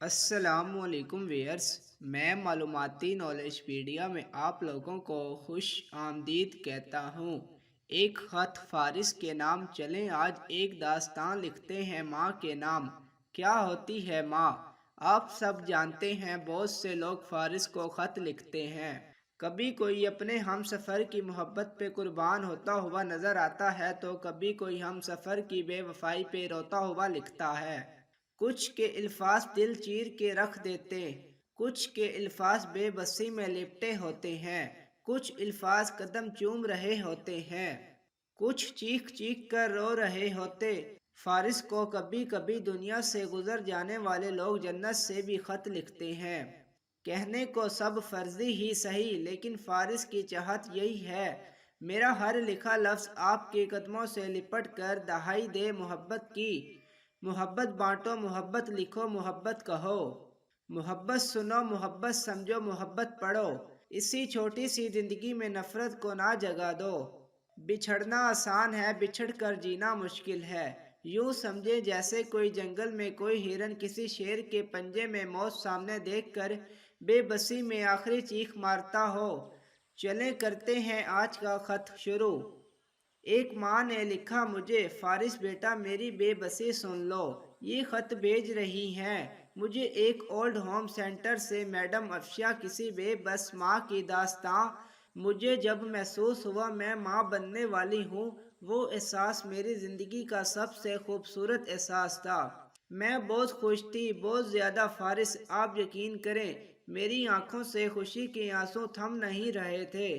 السلام علیکم ویئرس، میں معلوماتی نالج پیڈیا میں آپ لوگوں کو خوش آمدید کہتا ہوں۔ ایک خط فارس کے نام چلیں آج ایک داستان لکھتے ہیں ماں کے نام۔ کیا ہوتی ہے ماں؟ آپ سب جانتے ہیں بہت سے لوگ فارس کو خط لکھتے ہیں۔ کبھی کوئی اپنے ہم سفر کی محبت پہ قربان ہوتا ہوا نظر آتا ہے تو کبھی کوئی ہم سفر کی بے وفائی پہ روتا ہوا لکھتا ہے۔ کچھ کے الفاظ دل چیر کے رکھ دیتے، کچھ کے الفاظ بے بسی میں لپٹے ہوتے ہیں، کچھ الفاظ قدم چوم رہے ہوتے ہیں، کچھ چیخ چیخ کر رو رہے ہوتے۔ فارس کو کبھی کبھی دنیا سے گزر جانے والے لوگ جنت سے بھی خط لکھتے ہیں۔ کہنے کو سب فرضی ہی سہی، لیکن فارس کی چاہت یہی ہے میرا ہر لکھا لفظ آپ کے قدموں سے لپٹ کر دہائی دے محبت کی۔ محبت بانٹو، محبت لکھو، محبت کہو، محبت سنو، محبت سمجھو، محبت پڑھو۔ اسی چھوٹی سی زندگی میں نفرت کو نہ جگا دو۔ بچھڑنا آسان ہے، بچھڑ کر جینا مشکل ہے۔ یوں سمجھے جیسے کوئی جنگل میں کوئی ہرن کسی شیر کے پنجے میں موت سامنے دیکھ کر بے بسی میں آخری چیخ مارتا ہو۔ چلیں کرتے ہیں آج کا خط شروع۔ ایک ماں نے لکھا مجھے، فارس بیٹا میری بے بسی سن لو۔ یہ خط بھیج رہی ہیں مجھے ایک اولڈ ہوم سینٹر سے میڈم افشا، کسی بے بس ماں کی داستاں۔ مجھے جب محسوس ہوا میں ماں بننے والی ہوں، وہ احساس میری زندگی کا سب سے خوبصورت احساس تھا۔ میں بہت خوش تھی، بہت زیادہ فارس، آپ یقین کریں میری آنکھوں سے خوشی کے آنسو تھم نہیں رہے تھے۔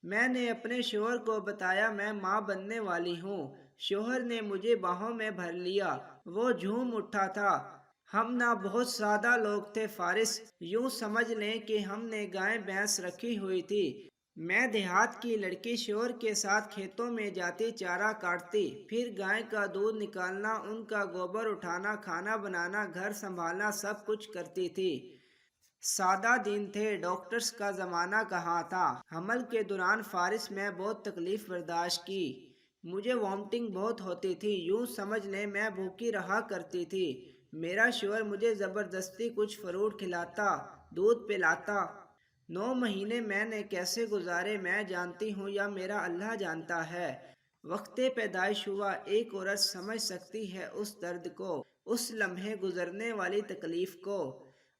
میں نے اپنے شوہر کو بتایا میں ماں بننے والی ہوں۔ شوہر نے مجھے باہوں میں بھر لیا، وہ جھوم اٹھا تھا۔ ہم نہ بہت سادہ لوگ تھے فارس، یوں سمجھ لیں کہ ہم نے گائے بھینس رکھی ہوئی تھی۔ میں دیہات کی لڑکی شوہر کے ساتھ کھیتوں میں جاتی، چارہ کاٹتی، پھر گائے کا دودھ نکالنا، ان کا گوبر اٹھانا، کھانا بنانا، گھر سنبھالنا، سب کچھ کرتی تھی۔ سادہ دن تھے، ڈاکٹرز کا زمانہ کہاں تھا۔ حمل کے دوران فارس میں بہت تکلیف برداشت کی۔ مجھے وامٹنگ بہت ہوتی تھی، یوں سمجھ لیں میں بھوکی رہا کرتی تھی۔ میرا شوہر مجھے زبردستی کچھ فروٹ کھلاتا، دودھ پلاتا۔ 9 مہینے میں نے کیسے گزارے میں جانتی ہوں یا میرا اللہ جانتا ہے۔ وقت پیدائش ہوا، ایک عورت سمجھ سکتی ہے اس درد کو، اس لمحے گزرنے والی تکلیف کو۔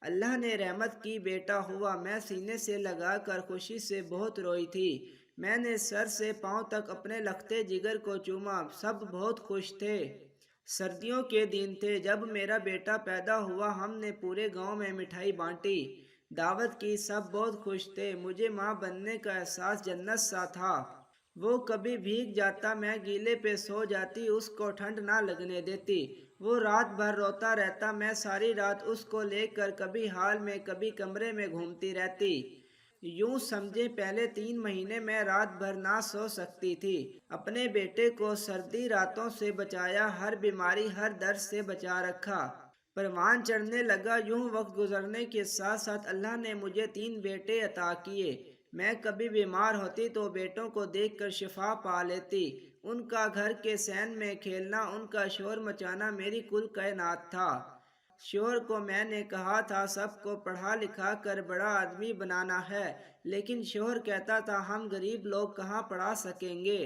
اللہ نے رحمت کی، بیٹا ہوا۔ میں سینے سے لگا کر خوشی سے بہت روئی تھی۔ میں نے سر سے پاؤں تک اپنے لختے جگر کو چوما، سب بہت خوش تھے۔ سردیوں کے دن تھے جب میرا بیٹا پیدا ہوا، ہم نے پورے گاؤں میں مٹھائی بانٹی، دعوت کی، سب بہت خوش تھے۔ مجھے ماں بننے کا احساس جنت سا تھا۔ وہ کبھی بھیگ جاتا، میں گیلے پہ سو جاتی، اس کو ٹھنڈ نہ لگنے دیتی۔ وہ رات بھر روتا رہتا، میں ساری رات اس کو لے کر کبھی ہال میں کبھی کمرے میں گھومتی رہتی۔ یوں سمجھے پہلے 3 مہینے میں رات بھر نہ سو سکتی تھی۔ اپنے بیٹے کو سردی راتوں سے بچایا، ہر بیماری ہر درد سے بچا رکھا۔ پروان چڑھنے لگا، یوں وقت گزرنے کے ساتھ ساتھ اللہ نے مجھے 3 بیٹے عطا کیے۔ میں کبھی بیمار ہوتی تو بیٹوں کو دیکھ کر شفا پا لیتی۔ ان کا گھر کے صحن میں کھیلنا، ان کا شور مچانا میری کل کائنات تھا۔ شوہر کو میں نے کہا تھا سب کو پڑھا لکھا کر بڑا آدمی بنانا ہے، لیکن شوہر کہتا تھا ہم غریب لوگ کہاں پڑھا سکیں گے۔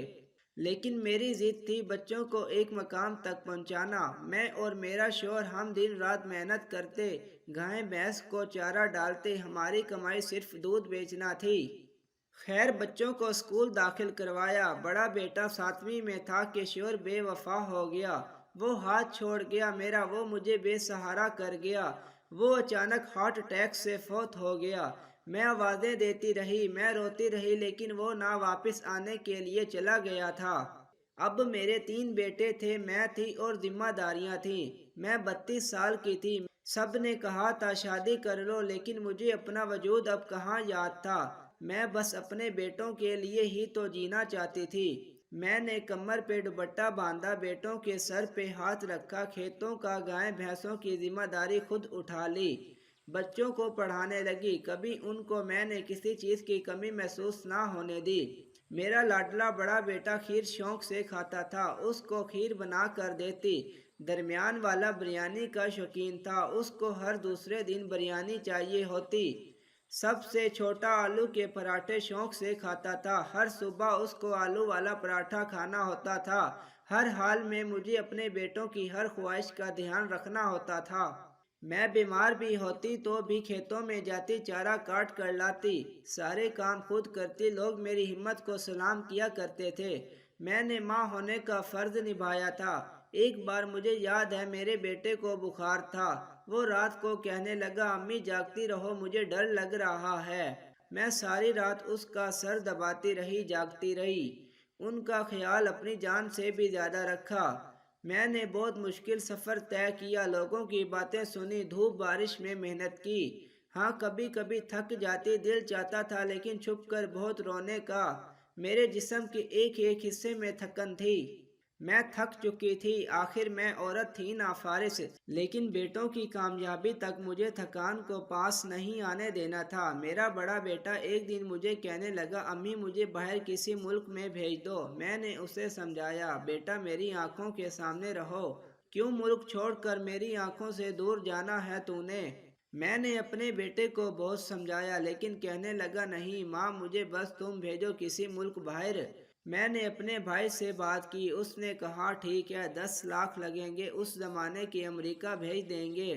لیکن میری ضد تھی بچوں کو ایک مقام تک پہنچانا۔ میں اور میرا شوہر ہم دن رات محنت کرتے، گائے بھینس کو چارہ ڈالتے، ہماری کمائی صرف دودھ بیچنا تھی۔ خیر بچوں کو اسکول داخل کروایا۔ بڑا بیٹا 7ویں میں تھا کہ شوہر بے وفا ہو گیا۔ وہ ہاتھ چھوڑ گیا میرا، وہ مجھے بے سہارا کر گیا۔ وہ اچانک ہارٹ اٹیک سے فوت ہو گیا۔ میں آوازیں دیتی رہی، میں روتی رہی، لیکن وہ نہ واپس آنے کے لیے چلا گیا تھا۔ اب میرے 3 بیٹے تھے، میں تھی اور ذمہ داریاں تھیں۔ میں 32 سال کی تھی۔ سب نے کہا تھا شادی کر لو، لیکن مجھے اپنا وجود اب کہاں یاد تھا۔ میں بس اپنے بیٹوں کے لیے ہی تو جینا چاہتی تھی۔ میں نے کمر پہ دوپٹہ باندھا، بیٹوں کے سر پہ ہاتھ رکھا، کھیتوں کا، گائے بھینسوں کی ذمہ داری خود اٹھا لی، بچوں کو پڑھانے لگی۔ کبھی ان کو میں نے کسی چیز کی کمی محسوس نہ ہونے دی۔ میرا لاڈلا بڑا بیٹا کھیر شوق سے کھاتا تھا، اس کو کھیر بنا کر دیتی۔ درمیان والا بریانی کا شوقین تھا، اس کو ہر دوسرے دن بریانی چاہیے ہوتی۔ سب سے چھوٹا آلو کے پراٹھے شوق سے کھاتا تھا، ہر صبح اس کو آلو والا پراٹھا کھانا ہوتا تھا۔ ہر حال میں مجھے اپنے بیٹوں کی ہر خواہش کا دھیان رکھنا ہوتا تھا۔ میں بیمار بھی ہوتی تو بھی کھیتوں میں جاتی، چارہ کاٹ کر لاتی، سارے کام خود کرتی، لوگ میری ہمت کو سلام کیا کرتے تھے۔ میں نے ماں ہونے کا فرض نبھایا تھا۔ ایک بار مجھے یاد ہے میرے بیٹے کو بخار تھا، وہ رات کو کہنے لگا امی جاگتی رہو مجھے ڈر لگ رہا ہے۔ میں ساری رات اس کا سر دباتی رہی، جاگتی رہی، ان کا خیال اپنی جان سے بھی زیادہ رکھا۔ میں نے بہت مشکل سفر طے کیا، لوگوں کی باتیں سنی، دھوپ بارش میں محنت کی۔ ہاں کبھی کبھی تھک جاتی، دل چاہتا تھا لیکن چھپ کر بہت رونے کا۔ میرے جسم کے ایک ایک حصے میں تھکن تھی، میں تھک چکی تھی، آخر میں عورت تھی نا فارس، لیکن بیٹوں کی کامیابی تک مجھے تھکان کو پاس نہیں آنے دینا تھا۔ میرا بڑا بیٹا ایک دن مجھے کہنے لگا امی مجھے باہر کسی ملک میں بھیج دو۔ میں نے اسے سمجھایا بیٹا میری آنکھوں کے سامنے رہو، کیوں ملک چھوڑ کر میری آنکھوں سے دور جانا ہے تو نے؟ میں نے اپنے بیٹے کو بہت سمجھایا لیکن کہنے لگا نہیں ماں مجھے بس تم بھیجو کسی ملک باہر۔ میں نے اپنے بھائی سے بات کی، اس نے کہا ٹھیک ہے 10 لاکھ لگیں گے، اس زمانے کے امریکہ بھیج دیں گے۔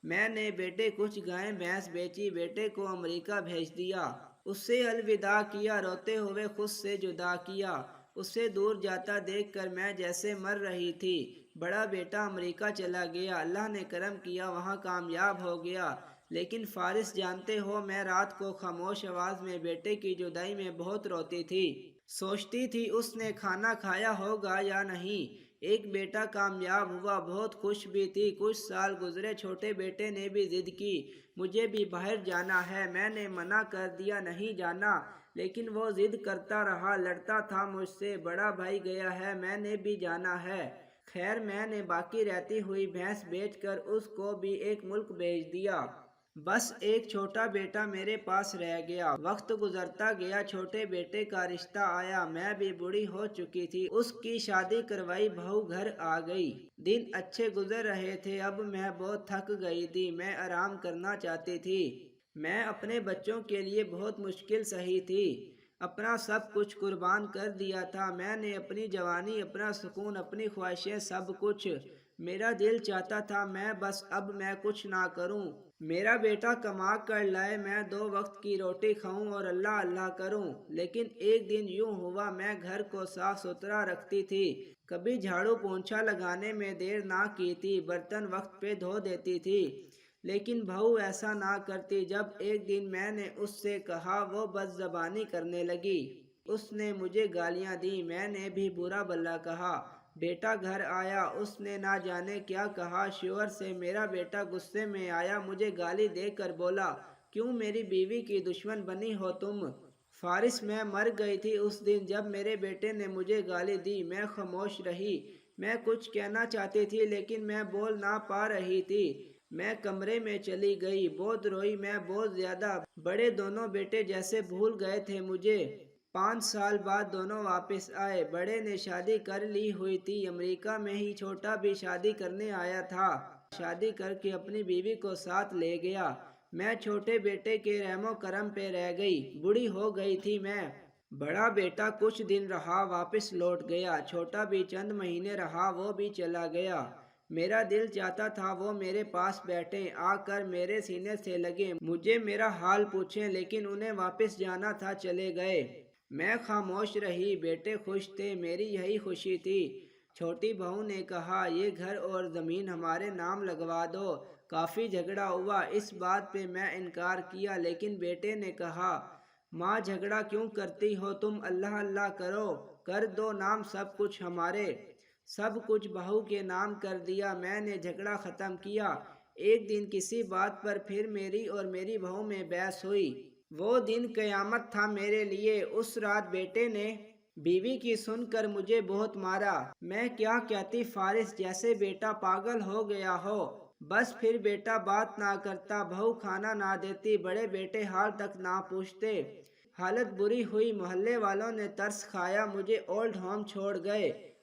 میں نے بیٹے کچھ گائے بھینس بیچی، بیٹے کو امریکہ بھیج دیا، اس سے الوداع کیا، روتے ہوئے خود سے جدا کیا۔ اسے دور جاتا دیکھ کر میں جیسے مر رہی تھی۔ بڑا بیٹا امریکہ چلا گیا، اللہ نے کرم کیا وہاں کامیاب ہو گیا، لیکن فارس جانتے ہو میں رات کو خاموش آواز میں بیٹے کی جدائی میں بہت روتی تھی، سوچتی تھی اس نے کھانا کھایا ہوگا یا نہیں۔ ایک بیٹا کامیاب ہوا، بہت خوش بھی تھی۔ کچھ سال گزرے، چھوٹے بیٹے نے بھی ضد کی مجھے بھی باہر جانا ہے، میں نے منع کر دیا نہیں جانا، لیکن وہ ضد کرتا رہا، لڑتا تھا مجھ سے، بڑا بھائی گیا ہے میں نے بھی جانا ہے۔ خیر میں نے باقی رہتی ہوئی بھینس بیچ کر اس کو بھی ایک ملک بھیج دیا، بس ایک چھوٹا بیٹا میرے پاس رہ گیا۔ وقت گزرتا گیا، چھوٹے بیٹے کا رشتہ آیا، میں بھی بوڑھی ہو چکی تھی، اس کی شادی کروائی، بہو گھر آ گئی۔ دن اچھے گزر رہے تھے، اب میں بہت تھک گئی تھی، میں آرام کرنا چاہتی تھی۔ میں اپنے بچوں کے لیے بہت مشکل سہی تھی، اپنا سب کچھ قربان کر دیا تھا، میں نے اپنی جوانی، اپنا سکون، اپنی خواہشیں، سب کچھ۔ میرا دل چاہتا تھا میں بس اب میں کچھ نہ کروں، میرا بیٹا کما کر لائے، میں 2 وقت کی روٹی کھاؤں اور اللہ اللہ کروں۔ لیکن ایک دن یوں ہوا، میں گھر کو صاف ستھرا رکھتی تھی، کبھی جھاڑو پونچھا لگانے میں دیر نہ کی تھی، برتن وقت پہ دھو دیتی تھی، لیکن بہو ایسا نہ کرتی۔ جب ایک دن میں نے اس سے کہا وہ بد زبانی کرنے لگی، اس نے مجھے گالیاں دیں، میں نے بھی برا بھلا کہا۔ بیٹا گھر آیا، اس نے نہ جانے کیا کہا، شوہر سے میرا بیٹا غصے میں آیا، مجھے گالی دے کر بولا کیوں میری بیوی کی دشمن بنی ہو تم؟ فارس میں مر گئی تھی اس دن جب میرے بیٹے نے مجھے گالی دی، میں خاموش رہی، میں کچھ کہنا چاہتی تھی لیکن میں بول نہ پا رہی تھی۔ میں کمرے میں چلی گئی، بہت روئی میں، بہت زیادہ۔ بڑے دونوں بیٹے جیسے بھول گئے تھے مجھے۔ 5 سال بعد دونوں واپس آئے، بڑے نے شادی کر لی ہوئی تھی امریکہ میں ہی، چھوٹا بھی شادی کرنے آیا تھا، شادی کر کے اپنی بیوی کو ساتھ لے گیا۔ میں چھوٹے بیٹے کے رحم و کرم پہ رہ گئی، بوڑھی ہو گئی تھی میں۔ بڑا بیٹا کچھ دن رہا، واپس لوٹ گیا، چھوٹا بھی چند مہینے رہا، وہ بھی چلا گیا۔ میرا دل چاہتا تھا وہ میرے پاس بیٹھیں، آ کر میرے سینے سے لگیں، مجھے میرا حال پوچھیں، لیکن انہیں واپس جانا تھا، چلے گئے۔ میں خاموش رہی، بیٹے خوش تھے، میری یہی خوشی تھی۔ چھوٹی بہو نے کہا یہ گھر اور زمین ہمارے نام لگوا دو، کافی جھگڑا ہوا، اس بات پہ میں انکار کیا، لیکن بیٹے نے کہا ماں جھگڑا کیوں کرتی ہو تم، اللہ اللہ کرو، کر دو نام سب کچھ ہمارے۔ سب کچھ بہو کے نام کر دیا، میں نے جھگڑا ختم کیا۔ ایک دن کسی بات پر پھر میری اور میری بہو میں بحث ہوئی، وہ دن قیامت تھا میرے لیے۔ اس رات بیٹے نے بیوی کی سن کر مجھے بہت مارا، میں کیا کہتی فارس جیسے بیٹا پاگل ہو گیا ہو، بس پھر بیٹا بات نہ کرتا، بہو کھانا نہ دیتی، بڑے بیٹے حال تک نہ پوچھتے، حالت بری ہوئی، محلے والوں نے ترس کھایا، مجھے اولڈ ہوم چھوڑ گئے۔